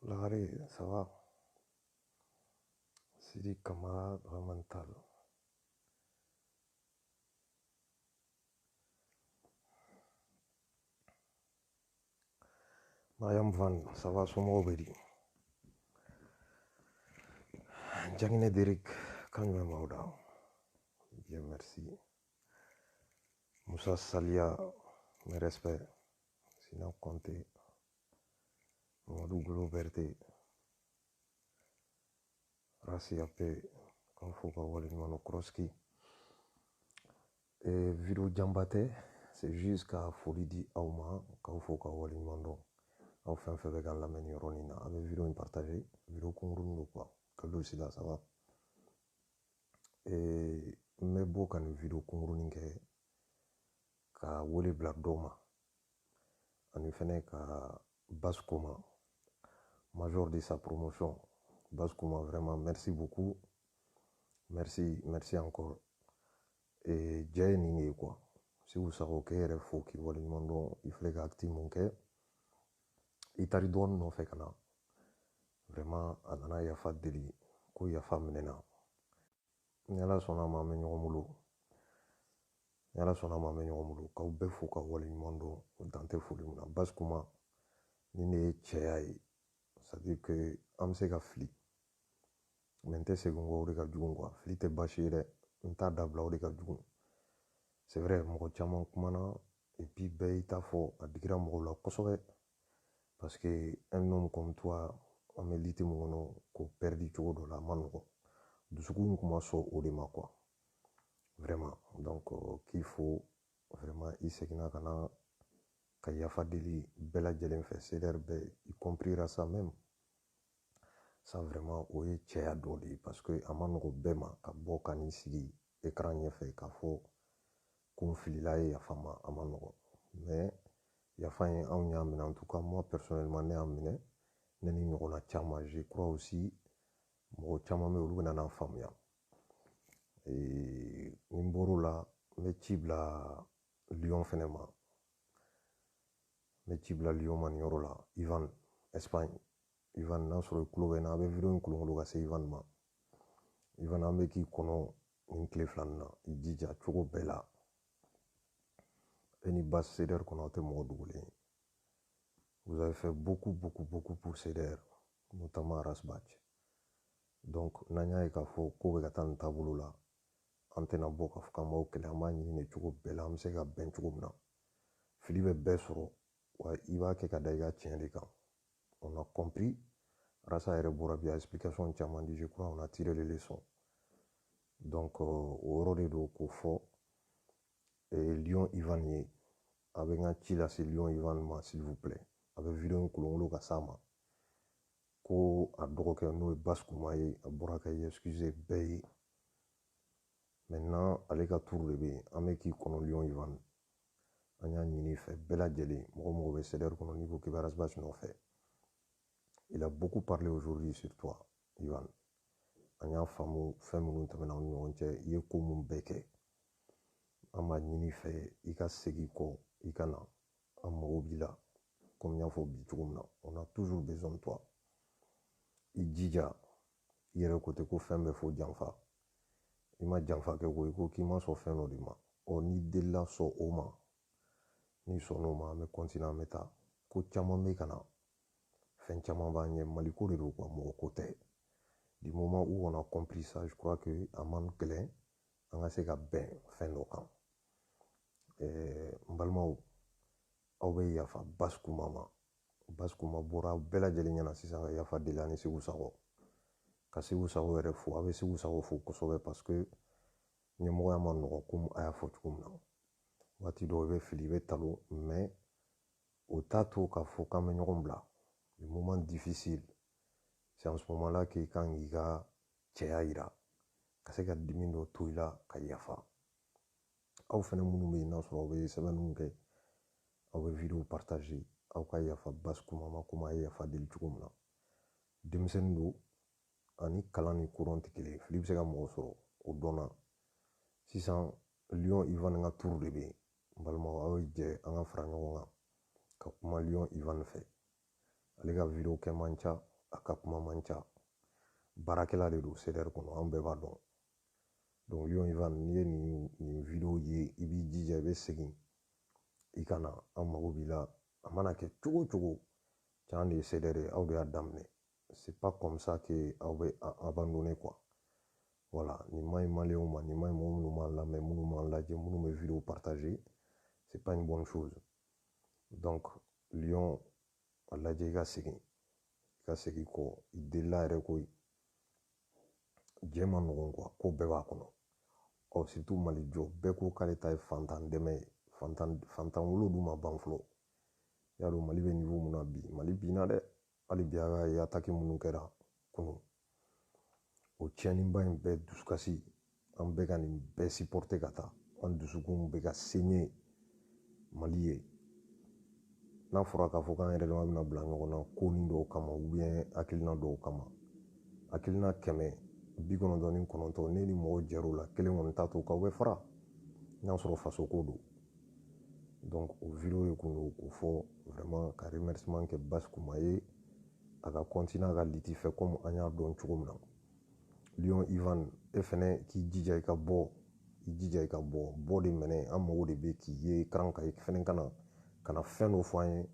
Larry, ça va? Sidi Kamara, Ramantal. Mariam Van, ça va, Somo Bedi. Jangine Derek, Kanywe Mauda. Bien, merci. Moussa Salia, mes respects. Sinon, Conté. Mamadou Globerte. Rassi Ape, Kanfoka Walimano Kroski. Et vidéo Djambate, c'est juste qu'à folie dit Auma, Kanfoka Walimano. Enfin, fait avec la menu Ronina. Avec vidéo partagée, vidéo Kongrun quoi. Que aussi là, ça va. Et me beau quand une vidéo Kongrun ka wele bila dɔ ma ani fɛnɛ ka Baskoma major de sa promotion Baskoma vraiment merci beaucoup merci encore et jɛ nin ye quoi Segu Sago k'e yɛrɛ fo k'i waleɲuman dɔn i filɛ ka acte mun kɛ i tari dɔɔni nɔfɛ ka na vraiment a nana yafa deli ko yafa minɛna ni Ala sɔnna ma an bɛ ɲɔgɔn bolo ni Ala sɔnna ma an bɛ ɲɔgɔn bolo k'aw bɛɛ fo ka waleɲuman dɔn o dan tɛ foli mun na Baskoma ni ne ye cɛya ye c'est à dire que an bɛ se ka fili mais n tɛ segin kɔ o de ka jugu quoi fili tɛ baasi ye dɛ n t'a dabila o de ka jugu c'est vrai mɔgɔ caman kumana et puis bɛɛ y'i ta fɔ a digira mɔgɔw la kosɛbɛ parce que un homme comme toi an bɛ liti mun kɔnɔ k'o perdre cogo dɔ la a ma nɔgɔn dusukun kuma sɔn o de ma quoi vraiment donc k'i fo vraiment i seginna ka na ka yafa deli bɛɛ lajɛlen fɛ CDR bɛɛ y compris Rassa même ça vraiment o ye cɛya dɔ de ye parce que a ma nɔgɔn bɛɛ ma ka bɔ ka n'i sigi écran ɲɛfɛ k'a fɔ ko n filila ye yafa ma a ma nɔgɔn mais yafa in anw y'a minɛ en tout cas moi personnellement ne y'a minɛ ne ni ɲɔgɔnna caman je crois aussi mɔgɔ caman bɛ olu bɛna n'a faamuya ni n bɔr'o la n bɛ ci bila Lyon fɛnɛ ma n bɛ ci bila Lyon ma nin yɔrɔ la Ivan Espagne Ivan n'a sɔrɔ i tulo bɛ n na a bɛ video in kolonkolon ka se Ivan ma Ivan an bɛ k'i kɔnɔ nin tile fila nin na i jija cogo bɛɛ la e ni Bas CDR kɔnɔ aw tɛ mɔgɔ dogolen ye vous avez fait beaucoup pour CDR notamment à Rasbach donc n'an y'a ye k'a fɔ ko bɛ ka taa nin taabolo la an tɛna bɔ k'a fɔ k'an b'aw kɛlɛ an b'a ɲini de cogo bɛɛ la an bɛ se ka bɛn cogo min na fili bɛ bɛɛ sɔrɔ wa i b'a kɛ ka da i ka tiɲɛ de kan on a compris Rassa yɛrɛ bɔra bi a explication caman di je crois on a tiré les leçons donc o yɔrɔ de don k'o fɔ Lyon Ivan ye a bɛ n ka ci lase Lyon Ivan ma s'il vous plaît a bɛ video in kolonkolon ka s'a ma ko a dɔgɔkɛ n'o ye Baskoma ye a bɔra ka i excuse bɛɛ ye maintenant ale ka tour de bɛ yen an bɛ k'i kɔnɔ Lyon Ivan an y'a ɲini i fɛ bɛɛ lajɛlen mɔgɔ mɔgɔ bɛ CDR kɔnɔ n'i ko k'i bɛ Rasbach nɔfɛ il a beaucoup parlé aujourd'hui sur toi Ivan an y'a faamu fɛn minnu tɛmɛna an ni ɲɔgɔn cɛ i ye ko mun bɛɛ kɛ an b'a ɲini i fɛ i ka segin kɔ i ka na an mago b'i la comme n y'a fɔ bi cogo min na on a toujours besoin de toi i jija i yɛrɛ ko ten ko fɛn bɛɛ fo janfa i ma janfa kɛ ko i ko k'i ma sɔn fɛn dɔ de ma n'i delila sɔn o ma n'i sɔnn'o ma an bɛ continuer an bɛ taa ko caman bɛ ka na fɛn caman b'an ɲɛ maliko de don quoi mɔgɔ ko tɛ du moment où on a compris ça je crois que a man gɛlɛn an ka se ka bɛn fɛn dɔ kan n balimaw aw bɛ yafa Baskoma ma Baskoma bɔra bɛɛ lajɛlen ɲɛna sisan ka yafa deli ani Segu Sago ka Segu Sago yɛrɛ fo a bɛ Segu Sago fo kosɛbɛ parce que ɲɛmɔgɔya ma nɔgɔn comme a y'a fɔ cogo min na waati dɔw i bɛ fili i bɛ talo mais o t'a to k'a fɔ k'an bɛ ɲɔgɔn bila le moment difficile c'est en ce moment là k'i kan k'i ka cɛya yira ka se ka dimi dɔ to i la ka yafa aw fɛnɛ minnu bɛ yen n'a sɔrɔ aw bɛ sɛbɛnniw kɛ aw bɛ video partager aw ka yafa Baskoma ma komi a ye yafa deli cogo min na denmisɛnnin don ani kalan ni courant tɛ kelen fili bɛ se ka mɔgɔ sɔrɔ o dɔnna sisan Lyon Ivan ka tour de bɛ yen n balimaw aw ye jɛ an ka fara ɲɔgɔn kan ka kuma Lyon Ivan fɛ ale ka video kɛ man ca a ka kuma man ca baarakɛla de don CDR kɔnɔ an bɛɛ b'a dɔn. Donc Lion Ivan n'i ye nin video ye i b'i jija i bɛ segin i ka na an mago b'i la a mana kɛ cogo cogo can de ye CDR ye aw de y'a daminɛ c'est pas comme ça que aw bɛ abandonner quoi. Voilà nin maɲi maliyɛnw ma nin maɲi mɔgɔ minnu m'an lamɛn minnu m'an lajɛ minnu bɛ video partager c'est pas une bonne chose. Donc Lion a lajɛ i ka segin kɔ i delila yɛrɛ koyi jɛ ma nɔgɔn quoi ko bɛɛ b'a kɔnɔ. Surtout Mali jɔ bɛɛ ko k'ale ta ye fantan dɛmɛ ye fantan wolo dun ma ban fɔlɔ. I y'a dɔn Mali bɛ niveau mun na bi Mali binna dɛ hali bi a ka ye attaque minnu kɛra kunun o tiɲɛniba in bɛɛ dusukasi an bɛɛ ka nin bɛɛ supporter ka taa an dusukun bɛ ka saigner Mali ye n'a fɔra k'a fɔ k'an yɛrɛ dama bɛna bila ɲɔgɔn na ko nin dɔw kama ou bien hakilina dɔw kama hakilina 199 ne ni mɔgɔ jɛr'o la kelen kɔni t'a to k'aw bɛ fara n'a sɔrɔ faso ko don. Donc o video de kun don k'o fɔ vraiment ka remerciement kɛ Basi Kuma ye a ka continuer a ka liti fɛ comme an y'a dɔn cogo min na. Lion Ivan e fɛnɛ k'i jija i ka bɔ de minɛ an mago de bɛ k'i ye kan ka i fɛnɛ kana fɛn dɔ fɔ an ye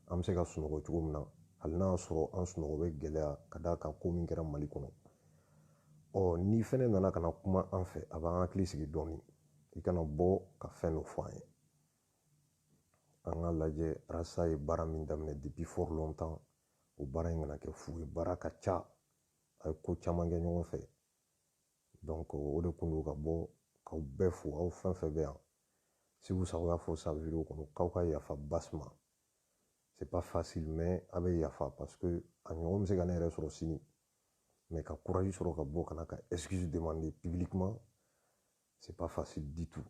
an bɛ se ka sunɔgɔ cogo min na hali n'a y'a sɔrɔ an sunɔgɔ bɛ gɛlɛya ka d'a kan ko min kɛra Mali kɔnɔ. Ni fɛnɛ nana kana kuma an fɛ a b'an hakili sigi dɔɔnin i kana bɔ ka fɛn dɔ fɔ an ye. An ka lajɛ Rasa ye baara min daminɛ depuis fort longtemps o baara in kana kɛ fu ye baara ka ca a ye ko caman kɛ ɲɔgɔn fɛ. Donc o de kun don ka bɔ k'aw bɛɛ fo aw fɛn fɛn bɛ yan Sibu Sago y'a fɔ sa video kɔnɔ k'aw ka yafa Basi ma c'est pas facile mais a bɛ yafa parce que a ɲɔgɔn bɛ se ka ne yɛrɛ sɔrɔ sini mais ka courage sɔrɔ ka bɔ kana ka excuse demander publiquement c'est pas facile du tout.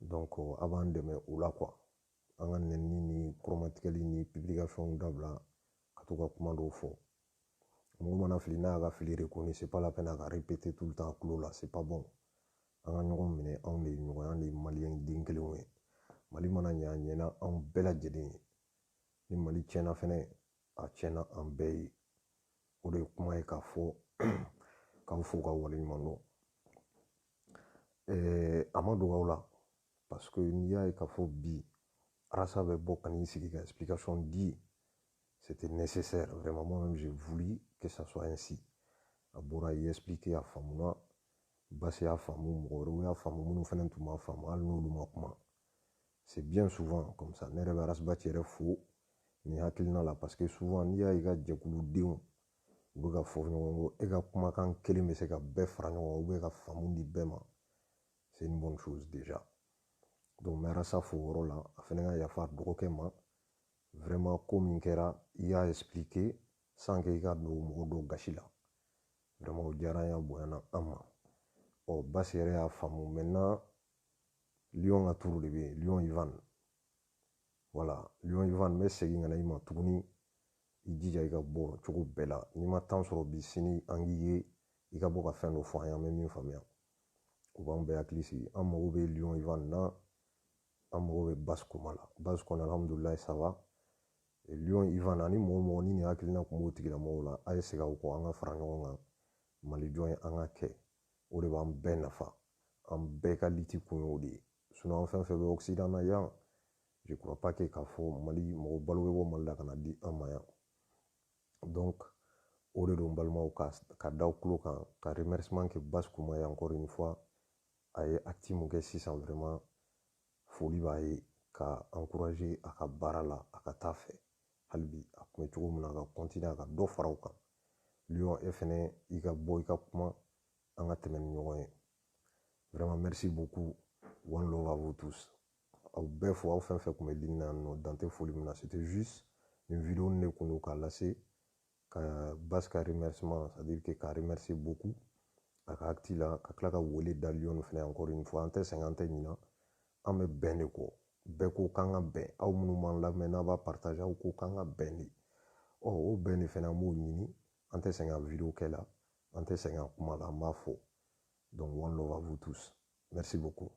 Donc a b'an dɛmɛ o la quoi an ka nɛnini ni kɔrɔmatigɛli ni publication dabila ka to ka kuma dɔw fɔ mɔgɔ mana fili n'a y'a ka fili reconnu c'est pas la peine à ka répéter tout le temps kulo la c'est pas bon. An ka ɲɔgɔn minɛ anw de ye ɲɔgɔn an de ye maliyɛn den kelenw ye Mali mana ɲɛ a ɲɛna anw bɛɛ lajɛlen ye ni Mali tiɲɛna fɛnɛ a tiɲɛna an bɛɛ ye o de ye kuma ye k'a fɔ k'aw fo ka waleɲuman dɔn. A ma dogo aw la parce que n'i y'a ye k'a fɔ bi Rasa bɛ bɔ ka n'i sigi ka explication di c'était nécessaire vraiment moi-même j'ai voulu que ça soit ainsi. A bɔra i expliquer a faamuna Basi y'a faamu mɔgɔ wɛrɛw y'a faamu minnu fɛnɛ tun m'a faamu hali n'olu ma kuma. C'est bien souvent comme ça ne yɛrɛ bɛ Arasibati yɛrɛ fo nin hakilina la parce que souvent n'i y'a ye i ka jɛkuludenw u bɛ ka fɔ ɲɔgɔn kɔ e ka kumakan kelen bɛ se ka bɛɛ fara ɲɔgɔn kan ka faamu di bɛɛ ma c'est une bonne chose déjà. Donc n bɛ Rasa fo o yɔrɔ la a fɛnɛ ka yafa a dɔgɔkɛ ma vraiment ko min kɛra i y'a expliquer sans que i ka don mɔgɔ dɔw gasi la vraiment o diyara an ye a bonyana an ma. Basi yɛrɛ y'a faamu maintenant Lion ka tour de bɛ yen Lion Ivan voilà Lion Ivan n bɛ segin ka na i ma tuguni i jija i ka bɔ cogo bɛɛ la n'i ma temps sɔrɔ bi sini an k'i ye i ka bɔ ka fɛn dɔ fɔ an ye an bɛ min faamuya o b'an bɛɛ hakili sigi an mago bɛ Lion Ivan na an mago bɛ Basi Kuma la Basi kɔni alhamdulilayi ça va Lion Ivan ani mɔgɔ mɔgɔ ni nin hakilina kun b'o tigilamɔgɔw la a ye segin aw kɔ an ka fara ɲɔgɔn kan Malijɔ ye an ka kɛ o de b'an bɛɛ nafa an bɛɛ ka liti kun y'o de ye sinon an fɛn fɛn bɛ Occident na yan je crois pas que k'a fɔ Mali mɔgɔ balo bɛ bɔ Mali la ka na di an ma yan donc o de don balimaw ka da aw tulo kan ka remerciement kɛ Basi Kuma ye encore une fois a ye acte mun kɛ sisan vraiment foli b'a ye ka encourager a ka baara la a ka taa fɛ hali bi a kun bɛ cogo min na a ka continuer a ka dɔ fara o kan Lion e fɛnɛ i ka bɔ i ka kuma an ka tɛmɛ ni ɲɔgɔn ye vraiment merci beaucoup one love à vous tous aw bɛɛ fo aw fɛn fɛn kun bɛ ligne na yan nɔ dan tɛ foli min na c'était juste nin video ne kun don k'a lase ka Basi ka remerciement c'est à dire que ka remercier beaucoup a ka acte la ka tila ka wele da Lion fɛnɛ encore une fois an tɛ sɛgɛn an tɛ ɲina an bɛ bɛn de kɔ bɛɛ ko k'an ka bɛn aw minnu m'an lamɛn n'a b'a partager aw ko k'an ka bɛn de o bɛn de fɛnɛ an b'o ɲini an tɛ sɛgɛn video kɛ la an tɛ sɛgɛn kuma la an b'a fɔ donc one love à vous tous merci beaucoup